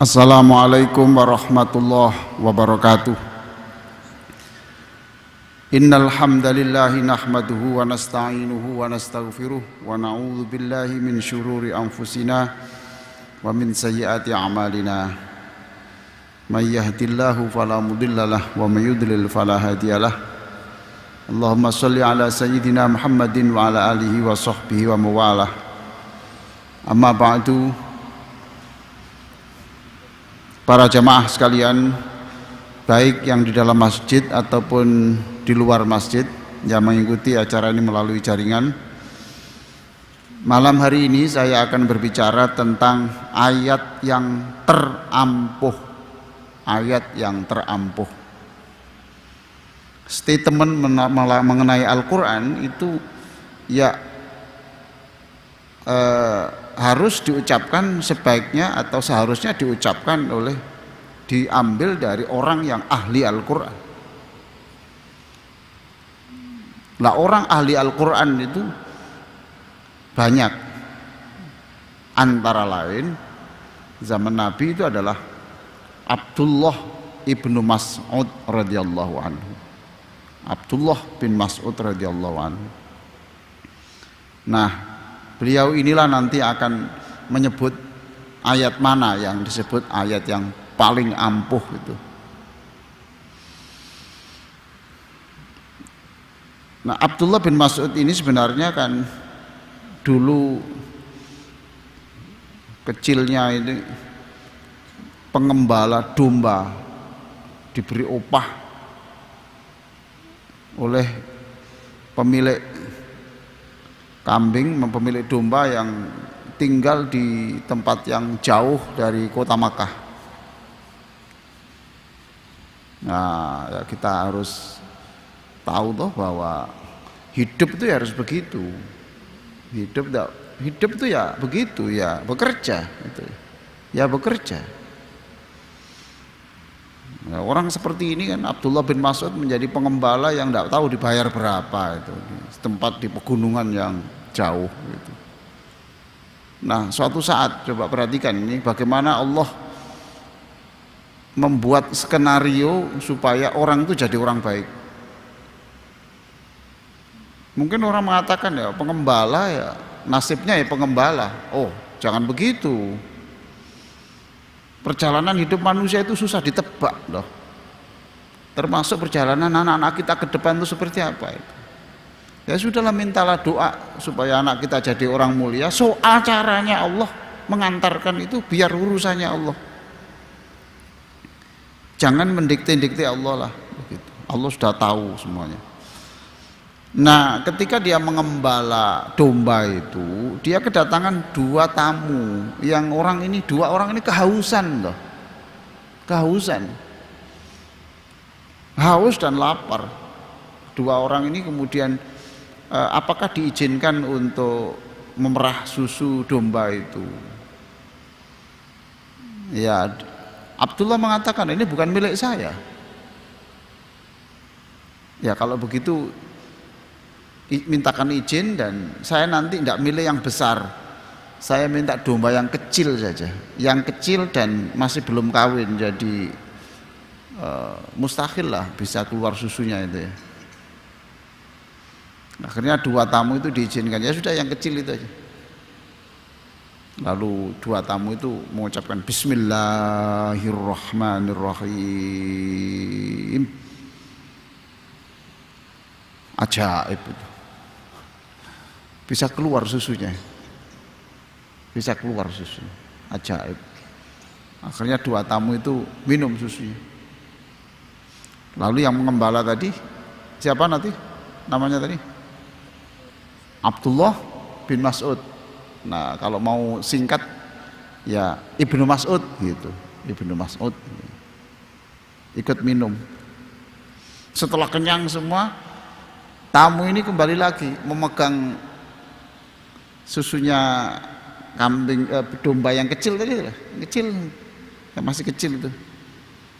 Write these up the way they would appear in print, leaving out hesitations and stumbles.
Assalamualaikum warahmatullahi wabarakatuh. Innal hamdalillah nahmaduhu wa nasta'inuhu wa nastaghfiruh wa na'udzu billahi min syururi anfusina wa min sayyiati a'malina. May yahdihillahu fala mudhillalah wa may yudlil fala hadiyalah. Allahumma shalli ala sayyidina Muhammadin wa ala alihi wa sahbihi wa mawalah. Amma ba'du. Para jamaah sekalian, baik yang di dalam masjid ataupun di luar masjid yang mengikuti acara ini melalui jaringan, malam hari ini saya akan berbicara tentang ayat yang terampuh. Ayat yang terampuh. Statement mengenai Al-Quran itu ya harus diucapkan sebaiknya atau seharusnya diucapkan diambil dari orang yang ahli Al-Quran. Lah orang ahli Al-Quran itu banyak, antara lain zaman Nabi itu adalah Abdullah ibnu Mas'ud radhiyallahu anhu. Abdullah bin Mas'ud radhiyallahu anhu. Nah, beliau inilah nanti akan menyebut ayat mana yang disebut ayat yang paling ampuh itu. Nah, Abdullah bin Mas'ud ini sebenarnya kan dulu kecilnya ini pengembala domba, diberi upah oleh pemilik kambing, pemilik domba yang tinggal di tempat yang jauh dari kota Makkah. Nah, ya kita harus tahu toh bahwa hidup itu ya harus begitu. Hidup itu ya begitu, ya bekerja gitu. Ya bekerja. Nah, orang seperti ini kan Abdullah bin Mas'ud menjadi pengembala yang tidak tahu dibayar berapa itu, di tempat di pegunungan yang jauh gitu. Nah, suatu saat coba perhatikan ini bagaimana Allah membuat skenario supaya orang itu jadi orang baik. Mungkin orang mengatakan ya pengembala ya nasibnya ya pengembala. Oh, jangan begitu. Perjalanan hidup manusia itu susah ditebak loh. Termasuk perjalanan anak-anak kita ke depan itu seperti apa itu. Ya sudahlah, mintalah doa supaya anak kita jadi orang mulia. Soal caranya Allah mengantarkan itu biar urusannya Allah. Jangan mendikte-dikte Allah lah begitu. Allah sudah tahu semuanya. Nah, ketika dia mengembala domba itu, dia kedatangan dua tamu. Dua orang ini kehausan loh. Kehausan. Haus dan lapar. Dua orang ini kemudian apakah diizinkan untuk memerah susu domba itu? Ya, Abdullah mengatakan ini bukan milik saya. Ya, kalau begitu mintakan izin dan saya nanti tidak milih yang besar, saya minta domba yang kecil saja, yang kecil dan masih belum kawin, jadi mustahil lah bisa keluar susunya itu ya. Akhirnya dua tamu itu diizinkan, ya sudah yang kecil itu aja. Lalu dua tamu itu mengucapkan Bismillahirrahmanirrahim. Ajaib itu. Bisa keluar susunya, bisa keluar susu, ajaib. Akhirnya dua tamu itu minum susunya. Lalu yang mengembala tadi siapa nanti namanya tadi? Abdullah bin Mas'ud. Nah, kalau mau singkat ya Ibnu Mas'ud gitu. Ibnu Mas'ud ikut minum. Setelah kenyang semua, tamu ini kembali lagi memegang susunya kambing domba yang kecil tadi lah, kecil, yang masih kecil itu.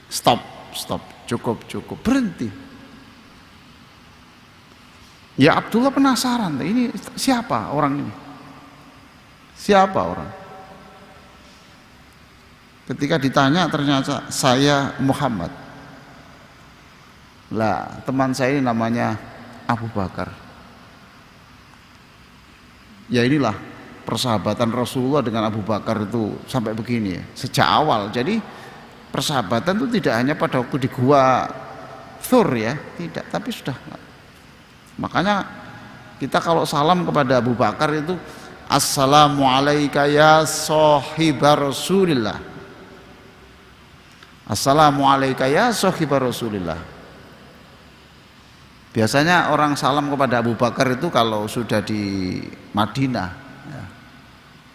Stop, cukup, berhenti. Ya Abdullah penasaran, ini siapa orang ini? Siapa orang? Ketika ditanya ternyata saya Muhammad. Lah, teman saya ini namanya Abu Bakar. Ya inilah persahabatan Rasulullah dengan Abu Bakar itu sampai begini ya, sejak awal. Jadi persahabatan itu tidak hanya pada waktu di gua Thur ya, tidak, tapi sudah. Makanya kita kalau salam kepada Abu Bakar itu assalamu alayka ya sahiba Rasulillah. Assalamu alayka ya sahiba Rasulillah. Biasanya orang salam kepada Abu Bakar itu kalau sudah di Madinah ya,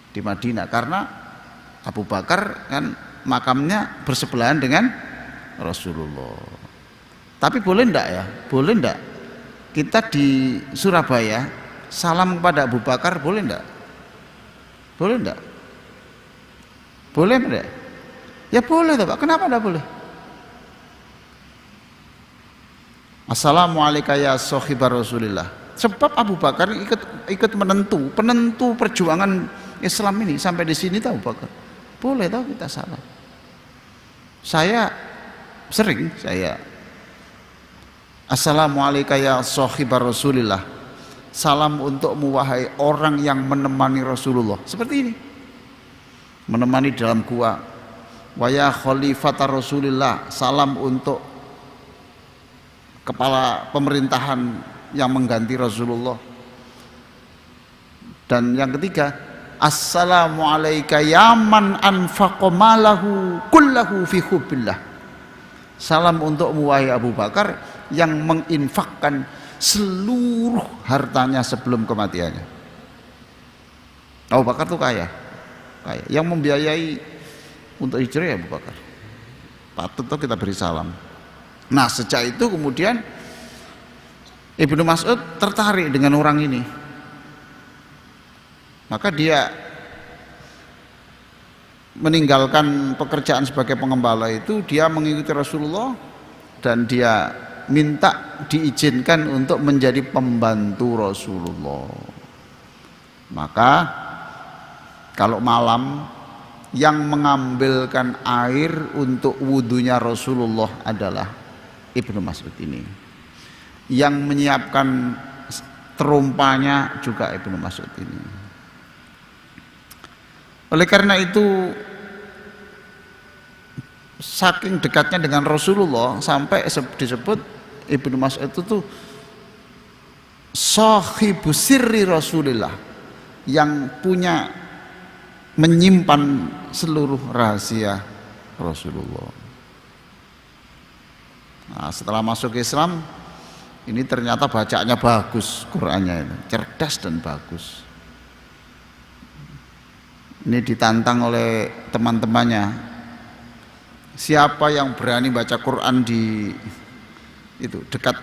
di Madinah, karena Abu Bakar kan makamnya bersebelahan dengan Rasulullah. Tapi boleh enggak ya? Boleh enggak kita di Surabaya salam kepada Abu Bakar, boleh enggak? Boleh enggak? Boleh enggak? Ya boleh toh Pak, kenapa enggak boleh? Assalamualaikum ya sahibar Rasulillah. Sebab Abu Bakar ikut penentu perjuangan Islam ini sampai di sini tahu Bakar. Boleh tahu kita salam. Saya sering assalamualaikum ya sahibar Rasulillah. Salam untukmu wahai orang yang menemani Rasulullah. Seperti ini. Menemani dalam gua. Wa ya khalifata Rasulillah. Salam untuk kepala pemerintahan yang mengganti Rasulullah. Dan yang ketiga, assalamualaikum ya man anfaqa malahu kullahu fi hubbillah. Salam untukmu wahai Abu Bakar yang menginfakkan seluruh hartanya sebelum kematiannya. Abu Bakar itu kaya, yang membiayai untuk hijrah ya Abu Bakar. Patut tuh kita beri salam. Nah sejak itu kemudian Ibnu Mas'ud tertarik dengan orang ini, maka dia meninggalkan pekerjaan sebagai pengembala itu, dia mengikuti Rasulullah dan dia minta diizinkan untuk menjadi pembantu Rasulullah. Maka kalau malam yang mengambilkan air untuk wudhunya Rasulullah adalah Ibnu Mas'ud ini, yang menyiapkan terumpanya juga Ibnu Mas'ud ini. Oleh karena itu saking dekatnya dengan Rasulullah sampai disebut Ibnu Mas'ud itu tuh sahibu sirri Rasulillah, yang punya menyimpan seluruh rahasia Rasulullah. Nah, setelah masuk Islam ini ternyata bacaannya bagus, Qur'annya ini cerdas dan bagus. Ini ditantang oleh teman-temannya, siapa yang berani baca Quran di itu dekat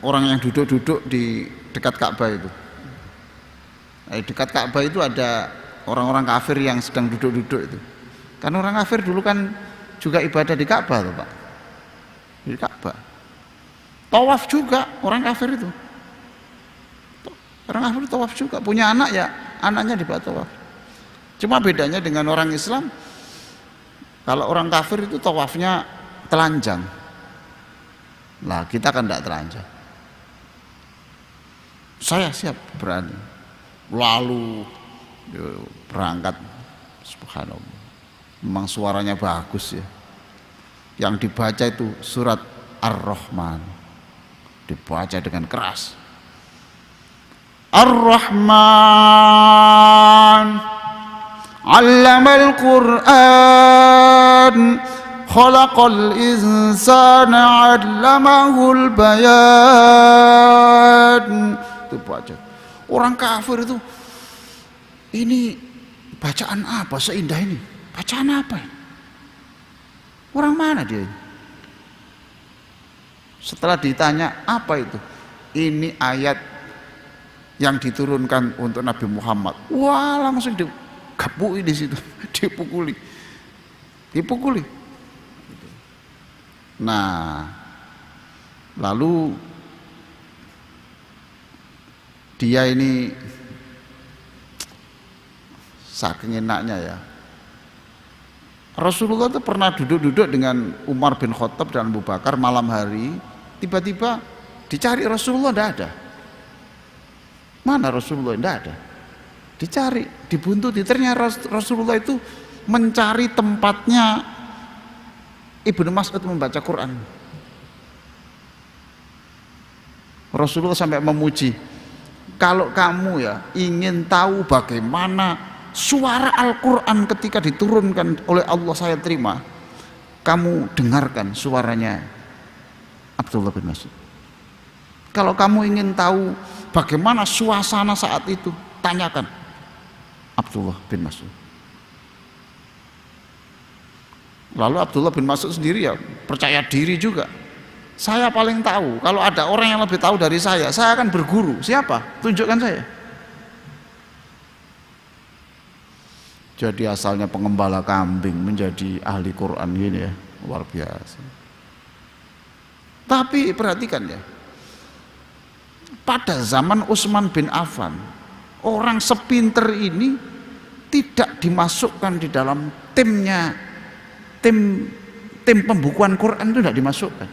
orang yang duduk-duduk di dekat Ka'bah itu. Di dekat Ka'bah itu ada orang-orang kafir yang sedang duduk-duduk itu. Kan orang kafir dulu kan juga ibadah di Ka'bah tuh Pak. Di Ka'bah. Tawaf juga orang kafir itu. Orang kafir tawaf juga, punya anak ya anaknya dibawa tawaf. Cuma bedanya dengan orang Islam, kalau orang kafir itu tawafnya telanjang. Nah kita kan tidak telanjang. Saya siap, berani. Lalu berangkat, subhanallah. Memang suaranya bagus ya. Yang dibaca itu surat Ar-Rahman, dibaca dengan keras. Ar-Rahman 'allamal Qur'an, khalaqal insana 'allamahul bayan. Itu baca. Orang kafir itu, ini bacaan apa seindah ini? Bacaan apa ini? Orang mana dia? Setelah ditanya apa itu? Ini ayat yang diturunkan untuk Nabi Muhammad. Wah, langsung digapui di situ, dipukuli. Nah, lalu dia ini saking enaknya ya, Rasulullah itu pernah duduk-duduk dengan Umar bin Khattab dan Abu Bakar malam hari, tiba-tiba dicari Rasulullah, tidak ada. Mana Rasulullah? Tidak ada. Dicari, dibuntuti. Ternyata Rasulullah itu mencari tempatnya Ibnu Mas'ud membaca Quran. Rasulullah sampai memuji, kalau kamu ya ingin tahu bagaimana suara Al-Quran ketika diturunkan oleh Allah saya terima, kamu dengarkan suaranya Abdullah bin Mas'ud. Kalau kamu ingin tahu bagaimana suasana saat itu, tanyakan Abdullah bin Mas'ud. Lalu Abdullah bin Mas'ud sendiri ya percaya diri juga. Saya paling tahu, kalau ada orang yang lebih tahu dari saya akan berguru. Siapa? Tunjukkan saya. Jadi asalnya pengembala kambing menjadi ahli Quran gini ya, luar biasa. Tapi perhatikan ya, pada zaman Utsman bin Affan, orang sepinter ini tidak dimasukkan di dalam timnya, tim pembukuan Quran itu tidak dimasukkan.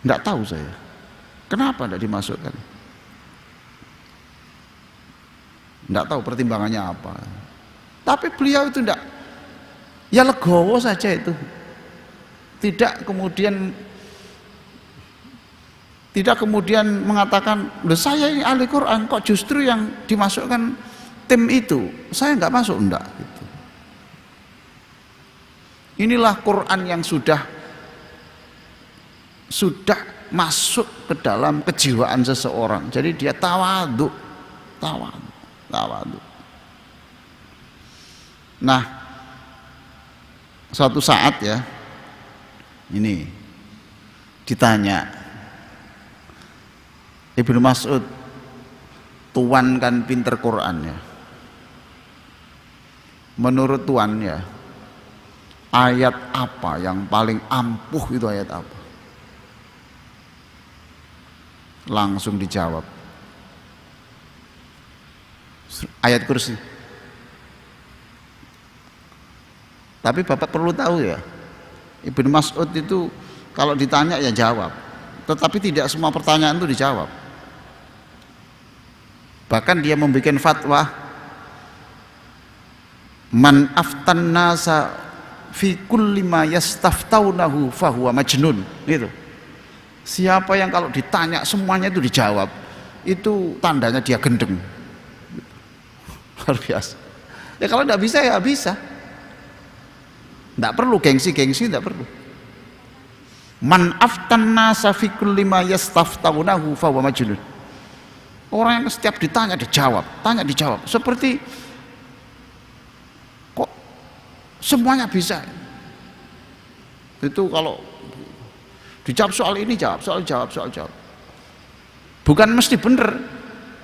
Tidak tahu saya kenapa tidak dimasukkan. Tidak tahu pertimbangannya apa. Tapi beliau itu tidak, ya legowo saja itu. Tidak kemudian mengatakan, loh saya ini ahli Quran kok justru yang dimasukkan tim itu, saya nggak masuk, enggak gitu. Inilah Quran yang sudah masuk ke dalam kejiwaan seseorang. Jadi dia tawadhu. Nah, suatu saat ya, ini ditanya Ibnu Mas'ud, tuan kan pinter Quran ya, menurut tuan ya, ayat apa yang paling ampuh, itu ayat apa? Langsung dijawab, ayat kursi. Tapi Bapak perlu tahu ya, Ibnu Mas'ud itu kalau ditanya ya jawab, tetapi tidak semua pertanyaan itu dijawab. Bahkan dia membuat fatwa, man aftan nasa fi kulli ma yastaftaunahu fahuwa majnun, gitu. Siapa yang kalau ditanya semuanya itu dijawab, itu tandanya dia gendeng. Luar biasa. Ya kalau tidak bisa ya bisa. Tidak perlu gengsi, tidak perlu. Man aftan nasa fi kulli ma yastaftaunahu fahuwa majnun. Orang yang setiap ditanya dijawab, tanya dijawab. Seperti kok semuanya bisa. Itu kalau dijawab soal ini jawab, soal jawab. Bukan mesti bener,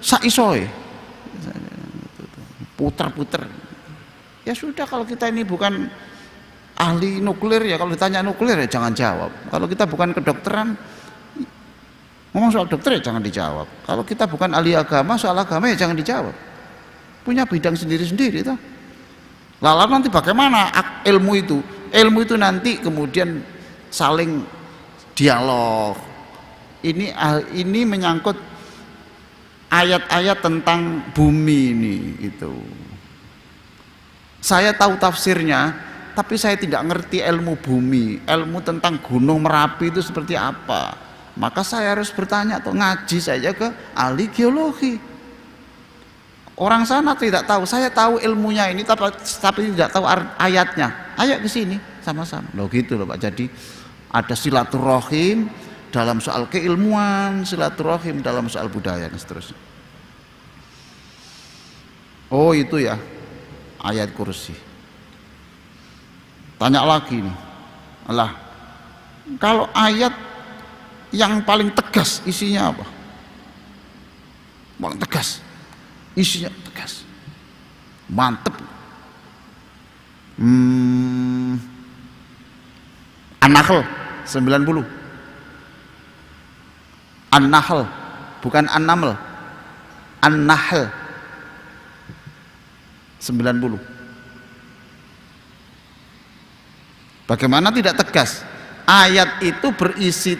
saisoe. Puter-puter. Ya sudah, kalau kita ini bukan ahli nuklir ya, kalau ditanya nuklir ya jangan jawab. Kalau kita bukan kedokteran, ngomong soal dokter ya jangan dijawab. Kalau kita bukan ahli agama, soal agama ya jangan dijawab. Punya bidang sendiri-sendiri toh. Lalu nanti bagaimana ilmu itu? Ilmu itu nanti kemudian saling dialog. Ini menyangkut ayat-ayat tentang bumi ini itu. Saya tahu tafsirnya, tapi saya tidak ngerti ilmu bumi, ilmu tentang Gunung Merapi itu seperti apa. Maka saya harus bertanya atau ngaji saja ke ahli geologi. Orang sana tidak tahu, saya tahu ilmunya ini tapi tidak tahu ayatnya. Ayo ke sini sama-sama. Loh gitu loh Pak. Jadi ada silaturahim dalam soal keilmuan, silaturahim dalam soal budaya dan seterusnya. Oh itu ya ayat kursi. Tanya lagi nih, Allah, kalau ayat yang paling tegas isinya apa? Paling tegas, isinya tegas, mantep. An-Nahl 90. An-Nahl, bukan An-Naml. An-Nahl. 90. Bagaimana tidak tegas? Ayat itu berisi